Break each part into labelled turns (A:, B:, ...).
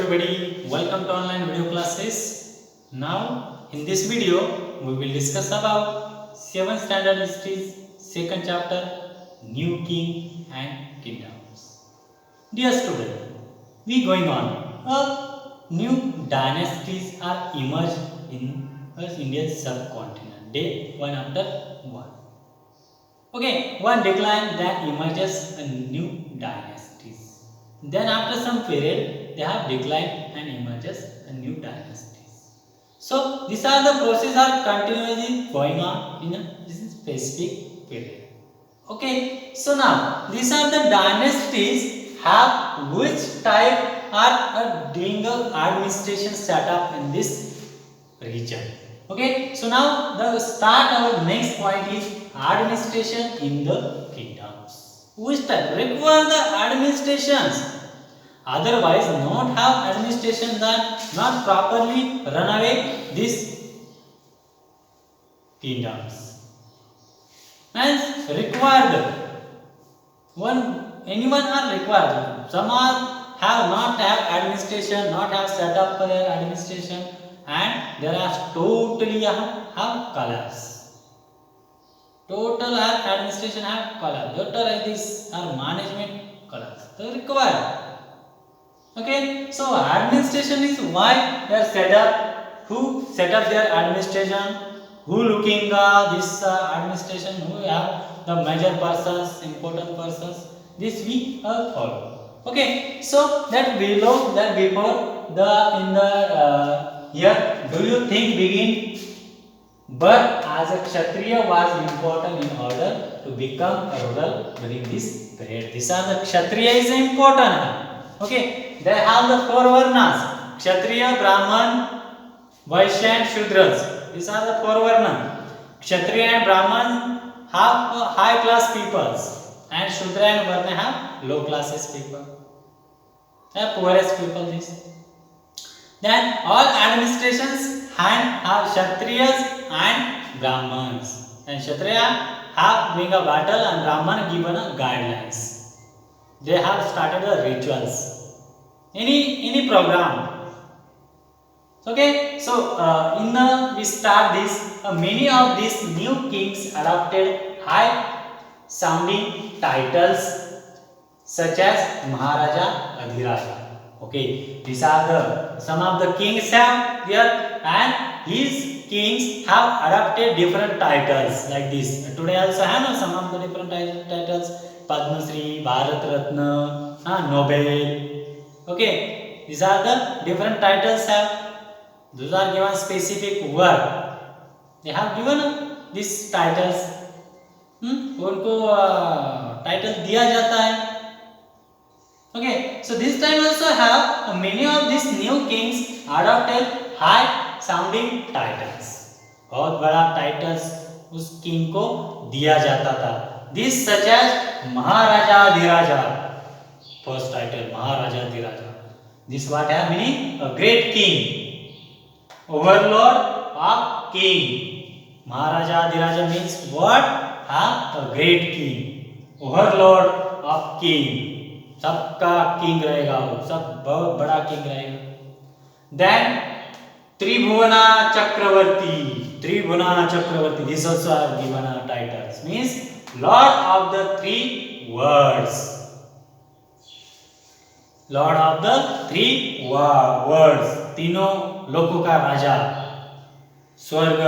A: everybody, welcome to online video classes. Now in this video we will discuss about 7th standard history, second chapter, New King and Kingdoms. Dear student, we going on. New dynasties are emerged in Indian subcontinent, day one after one. Okay, one decline then emerges a new dynasties. Then after some period, they have declined and emerges a new dynasties. So these are the process are continuously going on in a specific period. Okay, so now these are the dynasties have which type are doing the administration setup in this region. Okay, so now the start our next point is administration in the kingdoms. Which type require the administrations? Otherwise, not have administration that not properly run away these kingdoms. Hence, required anyone are required. Some are have not have administration, not have set up for their administration, and there are totally have collapse. Total have administration have collapse. Total this are management collapse. They required. Okay, so administration is why they are set up. Who set up their administration? Who looking this administration? Who have the major persons, important persons? This we follow. Okay, so that below, that before the in the here, do you think begin? But as a Kshatriya was important in order to become a ruler during this period. These are the Kshatriya is important. Okay, they have the four varnas: Kshatriya, Brahman, Vaishya and Shudras. These are the four varna. Kshatriya and Brahman have high class peoples, and Shudra and Varna have low classes people. They are poorest people. This. Then all administrations have Kshatriyas and Brahmans. And Kshatriya have doing a battle and Brahman given a guidelines. They have started the rituals. Any program. Okay, so we start this. Many of these new kings adopted high sounding titles such as Maharaja, Adhiraja. Okay, these are the some of the kings have here, and his kings have adopted different titles like this. Today also have some of the different titles: Padma Shri, Bharat Ratna, Nobel. Okay, these are the different titles have. Those are given specific work. They have given these titles. उनको title दिया जाता है. Okay, so this time also have many of these new kings adopted high sounding titles. बहुत बड़ा titles उस king को दिया जाता था. This such as Maharaja Dhiraja. First title Maharaja Dhiraja. This what have meaning? A great king, overlord of king. Maharaja Dhiraja means what? A great king, overlord of king. सबका king रहेगा वो, सब बहुत बड़ा किंग रहेगा. Then Tribhuvana Chakravarti. This also are given a titles. Means Lord of the three worlds. Lord of the three worlds. तीनों लोकों का राजा. स्वर्ग,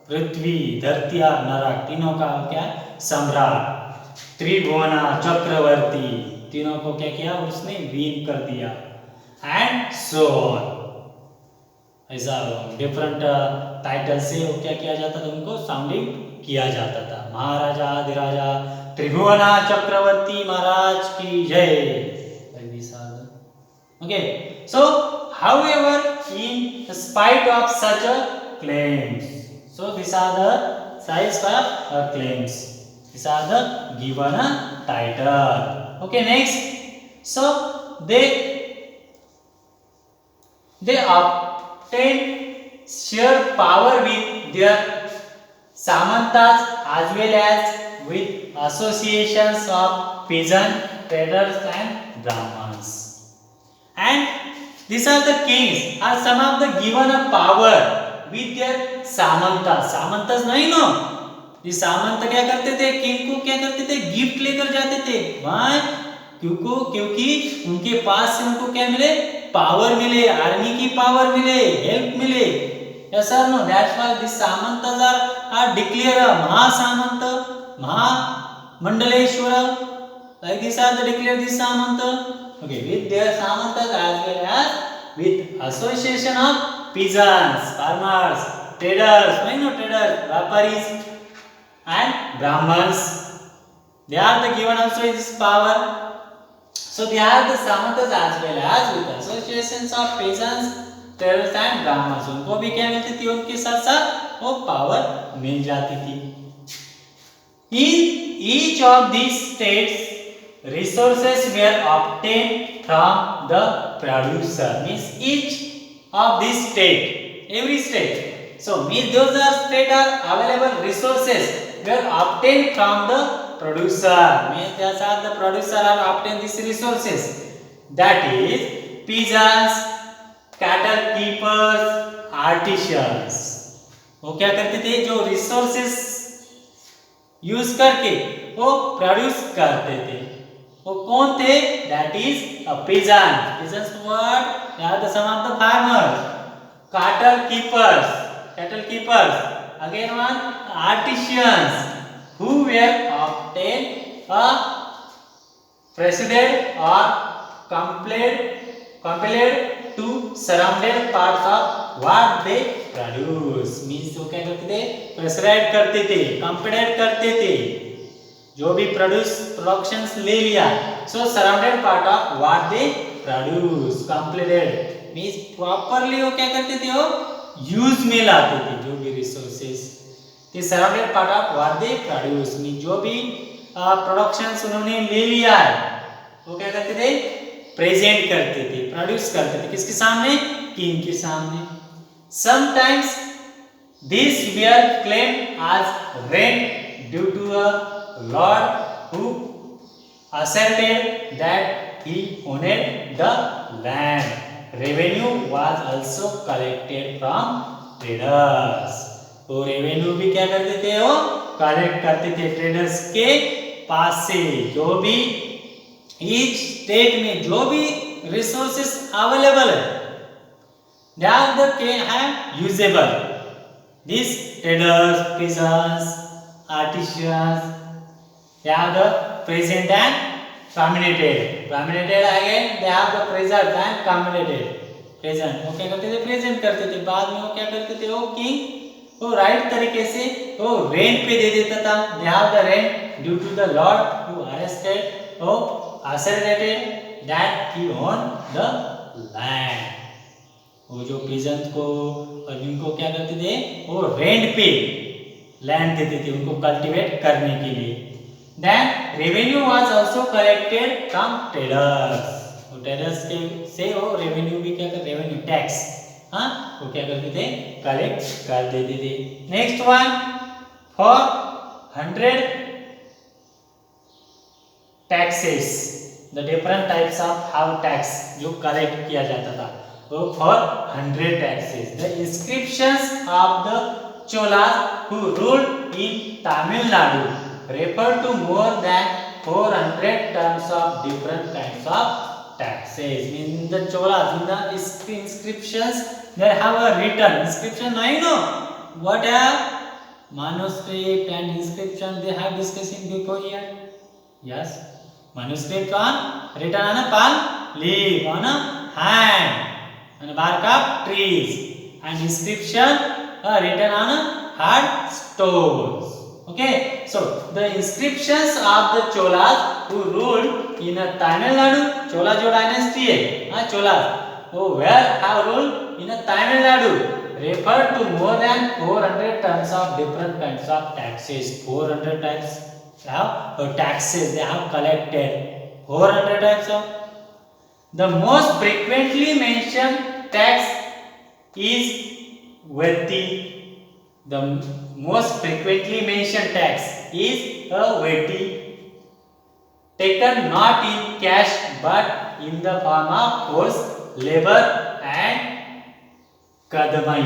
A: पृथ्वी, धरती और नरक तीनों का क्या सम्राट. त्रिभुवना चक्रवर्ती तीनों को क्या किया उसने वीन कर दिया. एंड सो ऐसा डिफरेंट टाइटल से वो क्या किया जाता था, उनको साउंडिंग किया जाता था. महाराजा अधिराजा त्रिभुवना चक्रवर्ती महाराज की जय. Okay, so however in spite of such a claims, so these are the size of claims. These are the given title. Okay, next. So they obtain sheer power with their samantas as well as with associations of peasant traders and brahmans. And These are the kings are some of the given a power with their Samanta. सामंतस नहीं no, ये सामंत क्या करते थे, king को क्या करते थे, gift लेकर जाते थे. Why? क्योंकि उनके पास से उनको क्या मिले, पावर मिले, आर्मी की पावर मिले, हेल्प मिले. Yes or no? That's why these samantas are declared Mahasamanta, Mahamandaleshwara. Like these are the declared this samanta. Okay, with their samantas as well as with association of peasants, farmers, traders, traders, vyaparis, and brahmans. They are the given also this power. So they are the samantas as well as with associations of peasants, traders and brahmans. उनको भी क्या मिलती थी, उनके साथ साथ वो power मिल जाती थी. In each of these states, resources were obtained from the producer. Means each of this state, every state. So means those are state are available resources were obtained from the producer. Means those are the producer are obtained these resources. That is peasants, cattle keepers, artisans. वो क्या करते थे, जो resources use करके वो produce करते थे, वो कौन थे, that is a peasant. Peasants were, they are the some of the farmers. cattle keepers, again one artisans who were obtained a preceded or compelled to surrounded parts of what they produce. Means वो क्या करते थे, प्रेसराइड करते थे, कंपेडेड करते थे, जो भी प्रोडक्शंस ले लिया. So surrounded part of what they produce, completed means properly वो क्या करते थे, वो यूज में लाते थे जो भी resources. The surrounded part of what they produce mean जो भी प्रोडक्शंस उन्होंने ले लिया है वो क्या करते थे, प्रेजेंट करते थे, प्रोड्यूस करते थे. किसके सामने, किंग के सामने. Sometimes this were claimed as rent due to a lord who asserted that he owned the land. Revenue was also collected from traders. तो रेवेन्यू भी क्या करते थे, वो कलेक्ट करते थे ट्रेडर्स के पास से. जो भी ईच स्टेट में जो भी रिसोर्सेस अवेलेबल है, they are the can usable. These traders, peasants, artisans, they are the present and permanented. Permanented again, they are the present and permanented. Present वो क्या करते थे, प्रेजेंट करते थे. बाद में वो क्या करते थे, वो किंग वो राइट तरीके से वो रेंट पे दे देता था. They have the rent due to the lord who arrested or asserted that he owned the land. वो जो पीजेंट को और इनको क्या करते थे, वो रेंट पे लैंड देते थे उनको कल्टीवेट करने के लिए. Then revenue was also collected from traders. वो ट्रेडर्स के से वो रेवेन्यू भी क्या कर, रेवेन्यू टैक्स, हाँ वो क्या करते थे, कलेक्ट कर देते थे. Next one, for 100 taxes, the different types of how tax जो कलेक्ट किया जाता था. So for 100 taxes, the inscriptions of the Cholas who ruled in Tamil Nadu refer to more than 400 terms of different kinds of taxes. In the Cholas, in the inscriptions, they have a written inscription. I know what are manuscript and inscription. They have discussing before here. Yes, manuscript on written on a palm leaf, on a hand, and bark of trees, and inscription written on hard stones. Okay, so the inscriptions of the Cholas who ruled in Tamil Nadu, Chola जो dynasty है, Cholas, who were have ruled in Tamil Nadu, refer to more than 400 terms of different kinds of taxes. 400 types of taxes they have collected. 400 types of. The most frequently mentioned tax is Vati. The most frequently mentioned tax is a Vati, taken not in cash but in the form of force labor and kadamai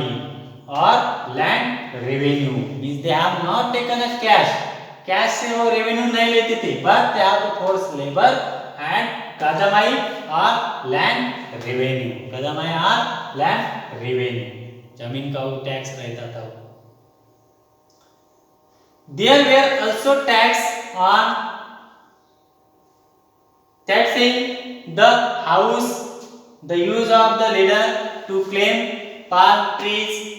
A: or land revenue. Means they have not taken a cash. Cash से वो revenue नहीं लेते थे, but they have to force labor and kadamai or land revenue. kadamai or land revenue. जमीन का वो tax रहता था. There were also tax on taxing the house, the use of the leader to claim palm trees,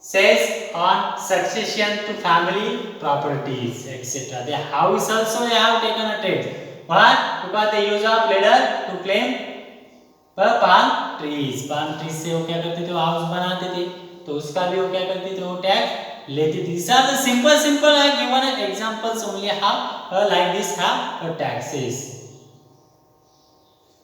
A: cess on succession to family properties, etc. The house also they have taken a tax. Why? Because the use of leader to claim palm trees. Palm trees से वो क्या करते थे? House बनाते थे, तो उसका भी वो क्या करते थे? वो टैक्स लेते थे. These are the simple I have given examples only how like this have taxes.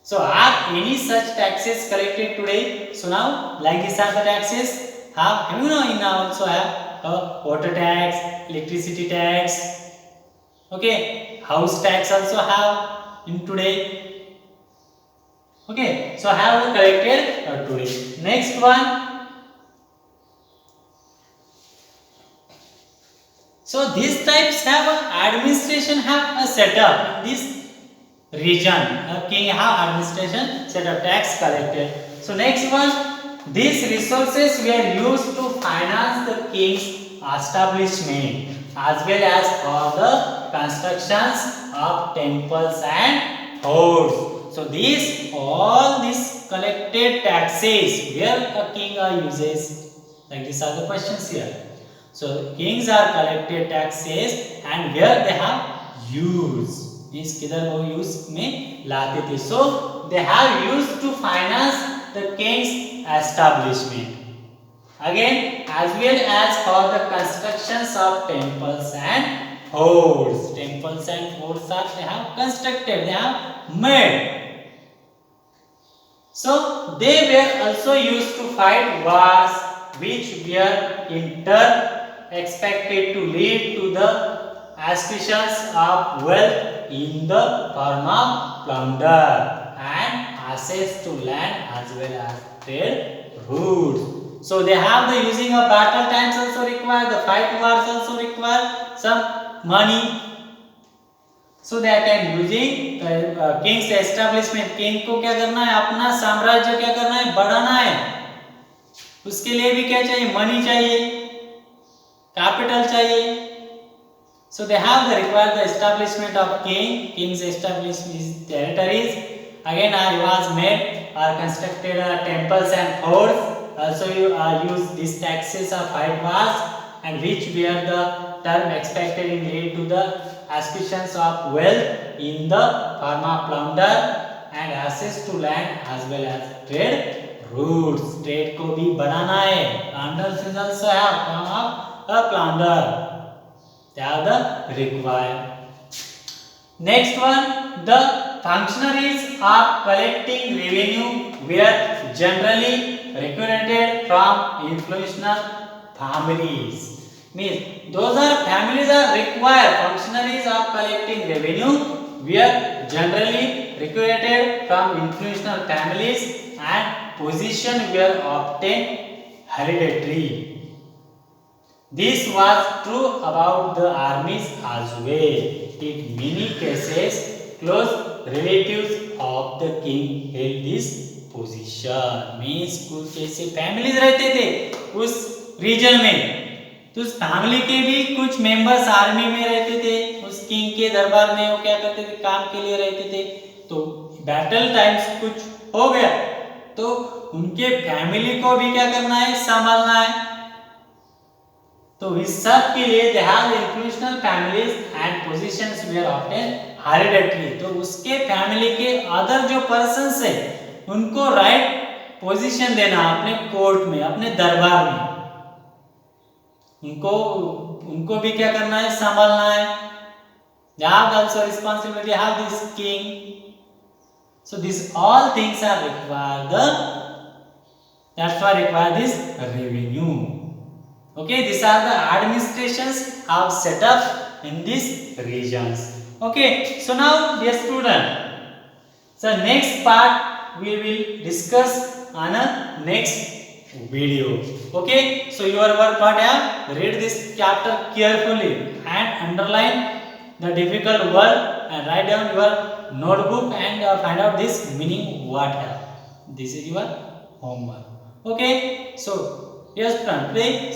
A: So are any such taxes collected today? So now like these are the taxes. Have you know in now also have water tax, electricity tax, okay, house tax also have in today. Okay, so have collected today. Next one. So these types have administration have a setup in this region. King have administration setup, tax collected. So next one. These resources were used to finance the king's establishment as well as for the constructions of temples and forts. So these all these collected taxes where a king uses, like these are the questions here. So kings are collected taxes and where they have used, means किधर वो use में लाते थे. So they have used to finance the king's establishment. Again, as well as for the constructions of temples and forts. Temples and forts are they have constructed, they have made. So they were also used to fight wars which were in turn expected to lead to the acquisitions of wealth in the form of plunder and access to land as well as trade routes. So they have the using of battle tanks also required, the fight wars also require some money. So they can using king's establishment. King को क्या करना है? अपना साम्राज्य क्या करना है? बढ़ाना है. उसके लिए भी क्या चाहिए? मनी चाहिए, कैपिटल चाहिए. So they have the required the establishment of king's established his territories. Again, was made or constructed temples and forts. Also, you use these taxes of fight wars, and which were the term expected in lead to the acquisitions of wealth in the form of plunder and access to land as well as trade routes. Trade को भी बढ़ाना है. Plunders is also have form of a plunder. They are the required. Next one, the functionaries of collecting revenue were generally recruited from influential families. Means those are families are required. Functionaries of collecting revenue were generally recruited from influential families and position were obtained hereditary. This was true about the armies as well. In many cases, close relatives of the king held this position. Means कुछ ऐसे families रहते थे उस region में, तो उस family के भी कुछ members army में रहते थे, उस king के दरबार में वो क्या करते थे? काम के लिए रहते थे. तो battle times कुछ हो गया तो उनके family को भी क्या करना है? संभालना है. तो इस सब के लिए they have influential families and positions were often hereditary. तो उसके फैमिली के अदर जो पर्सन्स है उनको राइट पोजीशन देना अपने कोर्ट में, अपने दरबार में, उनको भी क्या करना है? संभालना है. They have also responsibility, have this king. So these all things are required. That's why require this revenue. Okay, these are the administrations have set up in these regions. Okay, so now dear student, so next part we will discuss on a next video. Okay, so your work what have, read this chapter carefully and underline the difficult word and write down your notebook and find out this meaning what have. This is your homework. Okay, so yes friend, please